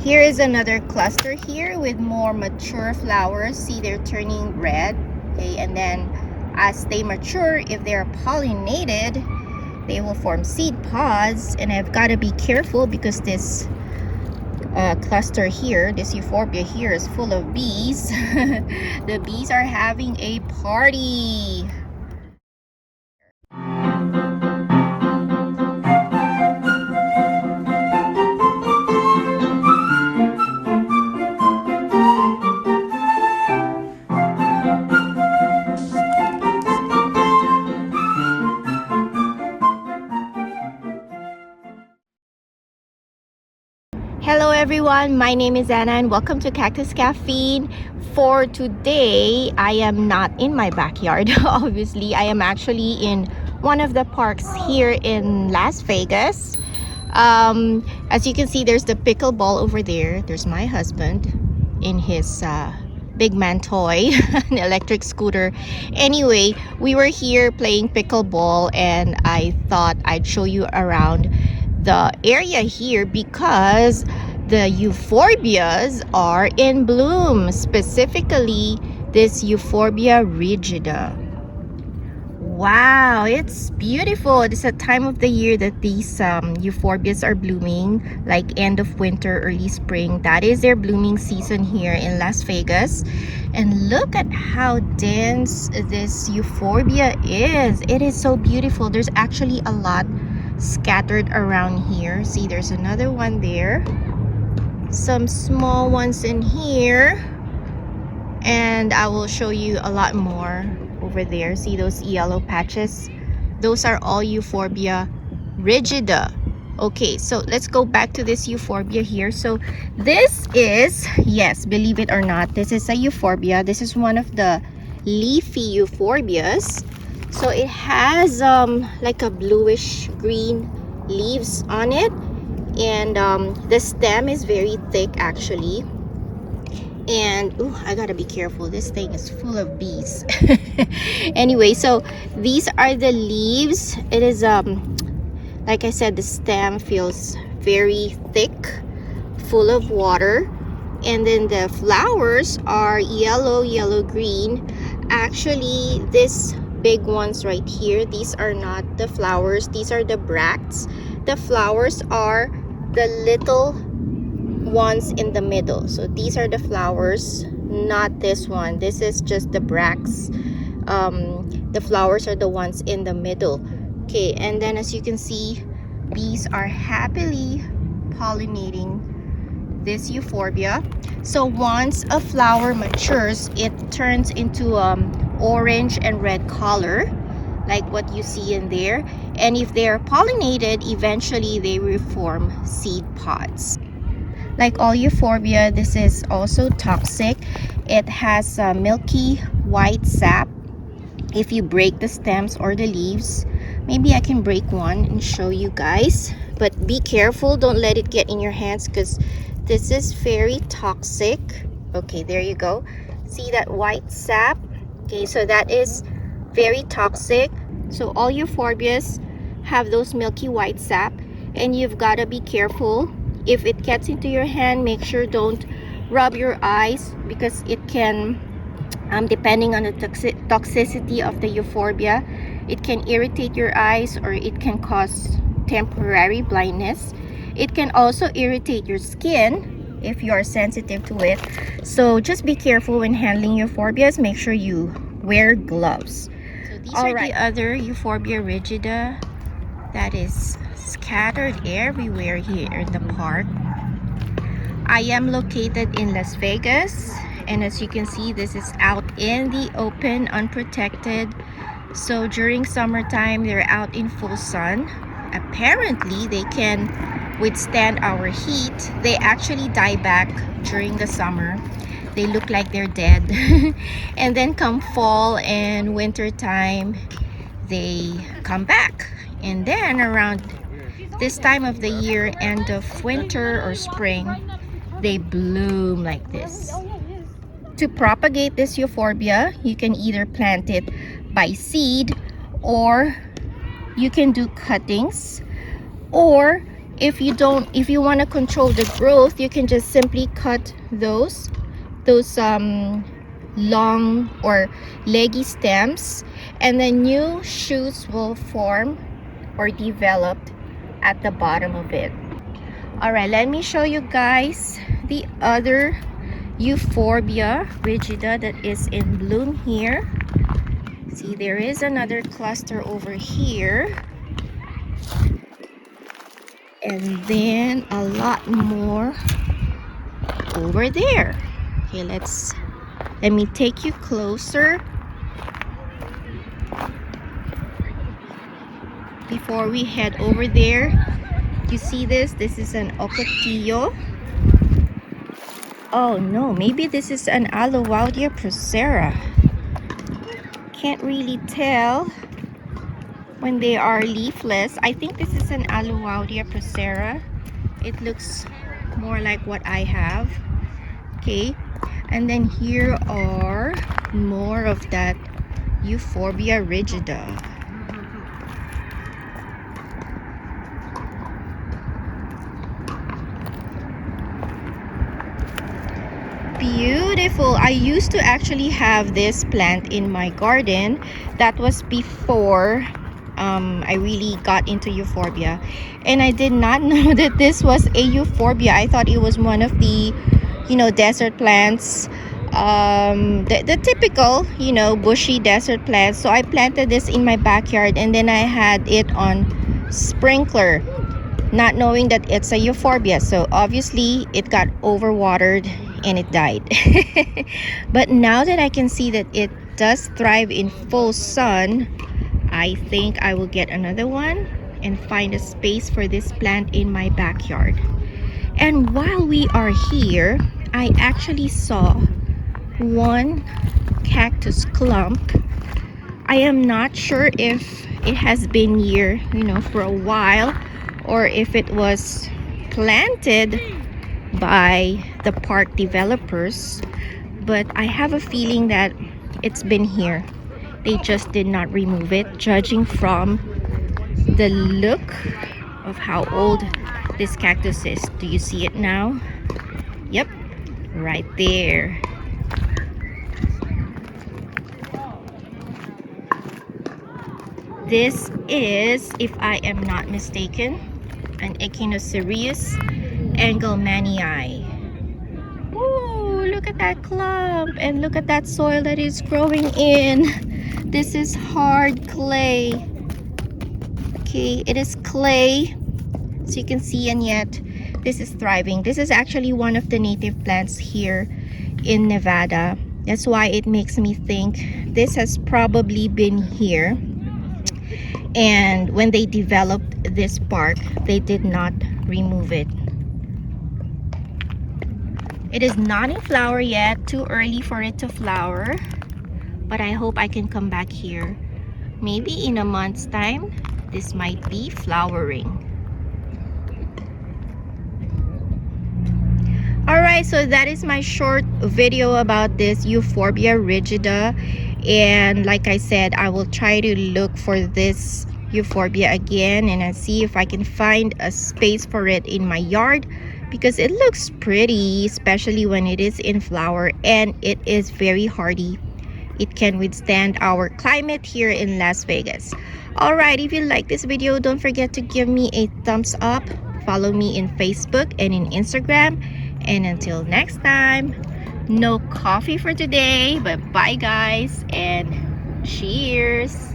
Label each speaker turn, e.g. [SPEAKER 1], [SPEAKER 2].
[SPEAKER 1] Here is another cluster here with more mature flowers. See, they're turning red. Okay, and then as they mature, if they're pollinated, they will form seed pods. And I've got to be careful because this cluster here, this euphorbia here, is full of bees. The bees are having a party. Hello everyone, my name is Anna and welcome to Cactus Caffeine. For today, I am not in my backyard. Obviously, I am actually in one of the parks here in Las Vegas. As you can see, there's the pickleball over there. There's my husband in his big man toy, an electric scooter. Anyway, we were here playing pickleball and I thought I'd show you around the area here because the euphorbias are in bloom, specifically this Euphorbia rigida. Wow, it's beautiful. It's a time of the year that these euphorbias are blooming, like end of winter, early spring. That is their blooming season here in Las Vegas. And look at how dense this euphorbia is. It is so beautiful. There's actually a lot scattered around here. See, there's another one there, some small ones in here, and I will show you a lot more over there. See those yellow patches? Those are all Euphorbia rigida. Okay, so let's go back to this euphorbia here. So this is, yes, believe it or not, this is a euphorbia. This is one of the leafy euphorbias. So it has like a bluish green leaves on it, and the stem is very thick actually. And ooh, I gotta be careful, this thing is full of bees. Anyway, so these are the leaves. It is like I said, the stem feels very thick, full of water, and then the flowers are yellow green. Actually, this big ones right here, these are not the flowers, these are the bracts. The flowers are the little ones in the middle. So these are the flowers, not this one. This is just the bracts. The flowers are the ones in the middle. Okay, and then as you can see, bees are happily pollinating this euphorbia. So once a flower matures, it turns into orange and red color, like what you see in there. And if they are pollinated, eventually they will form seed pods. Like all euphorbia, this is also toxic. It has milky white sap. If you break the stems or the leaves, maybe I can break one and show you guys, but be careful, don't let it get in your hands because this is very toxic. Okay, there you go. See that white sap? Okay, so that is very toxic. So all euphorbias have those milky white sap, and you've got to be careful. If it gets into your hand, make sure don't rub your eyes because it can, depending on the toxicity of the euphorbia, it can irritate your eyes or it can cause temporary blindness. It can also irritate your skin if you are sensitive to it. So just be careful when handling euphorbias. Make sure you wear gloves. So these are the other Euphorbia rigida that is scattered everywhere here in the park. I am located in Las Vegas, and as you can see, this is out in the open, unprotected. So during summertime, they're out in full sun. Apparently, they can withstand our heat. They actually die back during the summer. They look like they're dead. And then come fall and winter time, they come back. And then around this time of the year, end of winter or spring, they bloom like this. To propagate this euphorbia, you can either plant it by seed, or you can do cuttings, or if you want to control the growth, you can just simply cut those long or leggy stems, and then new shoots will form or develop at the bottom of it. All right, let me show you guys the other Euphorbia rigida that is in bloom here. See, there is another cluster over here, and then a lot more over there. Okay, let me take you closer before we head over there. You see this? This is an ocotillo. Oh no, maybe this is an Aloaudia procera. Can't really tell when they are leafless. I think this is an Aloaudia procera. It looks more like what I have. Okay, and then here are more of that Euphorbia rigida. Beautiful. I used to actually have this plant in my garden. That was before I really got into Euphorbia, and I did not know that this was a Euphorbia. I thought it was one of the, you know, desert plants, the typical, you know, bushy desert plants. So I planted this in my backyard, and then I had it on sprinkler, not knowing that it's a Euphorbia. So obviously it got overwatered and it died. But now that I can see that it does thrive in full sun, I think I will get another one and find a space for this plant in my backyard. And while we are here, I actually saw one cactus clump. I am not sure if it has been here, you know, for a while, or if it was planted by the park developers, but I have a feeling that it's been here. They just did not remove it, judging from the look of how old this cactus is. Do you see it now? Yep, right there. This is, if I am not mistaken, an Echinocereus Engelmannii. Ooh, look at that clump, and look at that soil that is growing in. This is hard clay. Okay, it is clay, so you can see, and yet this is thriving. This is actually one of the native plants here in Nevada. That's why it makes me think this has probably been here, and when they developed this park, they did not remove it. It is not in flower yet, too early for it to flower, but I hope I can come back here maybe in a month's time. This might be flowering. Alright, so that is my short video about this Euphorbia rigida, and like I said, I will try to look for this Euphorbia again and see if I can find a space for it in my yard, because it looks pretty, especially when it is in flower, and it is very hardy. It can withstand our climate here in Las Vegas. Alright, if you like this video, don't forget to give me a thumbs up. Follow me in Facebook and in Instagram. And until next time, no coffee for today, but bye guys, and cheers.